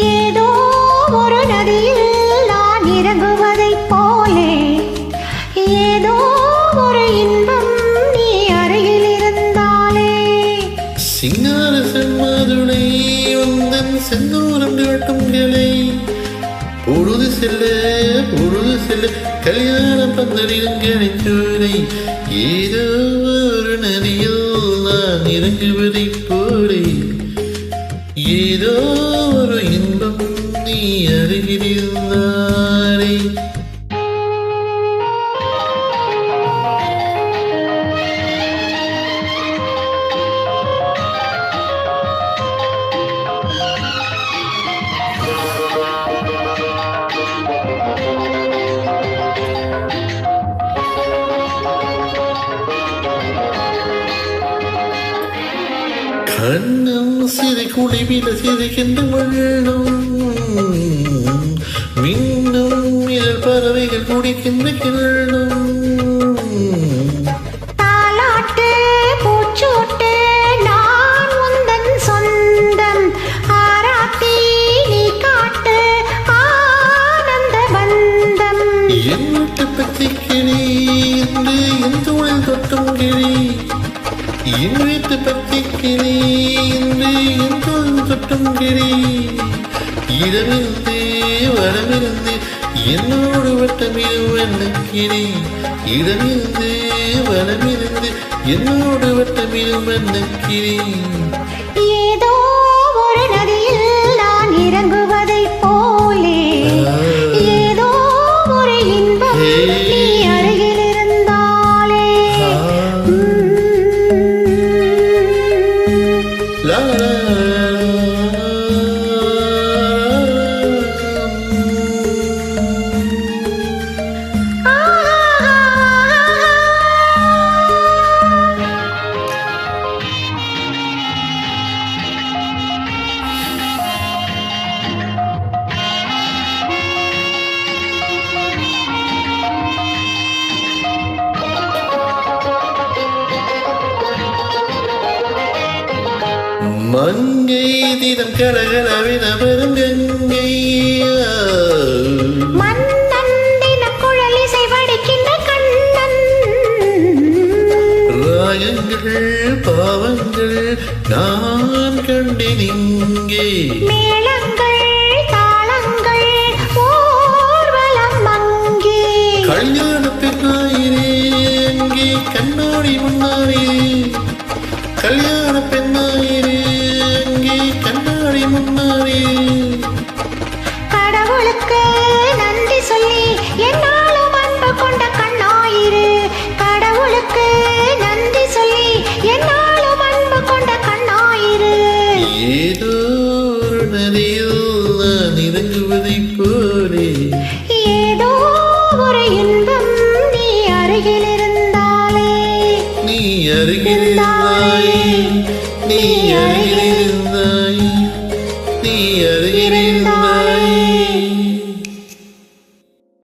ஏதோ ஒரு நதியில் நான் இறங்குவதைப் போலே ஏதோ ஒரு இன்பம் நீ அருகில் இருந்தாலே. சிங்கார செம்மாதுளை வந்தன் செந்தூரம் காட்டும் கிளை பொழுது செல்ல கல்யாணம் பந்தலிலும் கிடைச்சோலை. ஏதோ ஒரு நதியில் நான் இறங்குவதைப் போலே ஏதோ ஒரு இன்பம் நீ அருகில் இருந்தாலே. கண்ணம் சிறு குடிவில சிறுகின்ற வெள்ளம் மின்னும் இதழ் பறவைகள் குடிக்கின்ற கிள்ளம். தாலாட்டு பூச்சோட்டு நான் உந்தன் சொந்தம் ஆராத்தி நீ காட்டு ஆனந்த பந்தம். என் வீட்டு பத்தி கிளி என்று என் தோளில் தொட்டும் கிளி என் வீட்டு பத்தி கிளி என்று என் தோளில் தொட்டும் கிளி. இடமிருந்து வரமிருந்து என்னோடு வட்டமிருவண்ண கிளி இடமிருந்து வரமிருந்து என்னோடு வட்டமிருவண்ண கிளி. ஏதோ ஒரு நதியில் நான் இறங்குவதைப் போலே ஏதோ ஒரு இன்பம் நீ அருகில் இருந்தாலே. லா லா மங்கை தினம் கலகலவின வரும் கங்கை மன்னன் தினம் குழலிசை வடிக்கின்ற கண்ணன். ராகங்கள் பாவங்கள் நான் கண்டேன் இங்கே மேளங்கள் தாளங்கள் ஊர்வலம் அங்கே. கல்யாண பெண்ணாயிரே அங்கே கண்ணாடி முன்னாரே கல்யாண பெண்ணாயிரே அங்கே கண்ணாடி முன்னாரே. கடவுளுக்கு நன்றி சொல்லி என்னாலும் அன்பு கொண்ட கண்ணாயிரு. கடவுளுக்கு நன்றி சொல்லி என்னாலும் அன்பு கொண்ட கண்ணாயிரு. ஏதோ ஒரு நதியில் நான் இறங்குவதைப் போலே ஏதோ ஒரு இன்பம் நீ அருகில் இருந்தாலே. நீ அருகில் இருந்தாய் நீ அருகில் இருந்தாய் நீ அருகில் இருந்தாய்.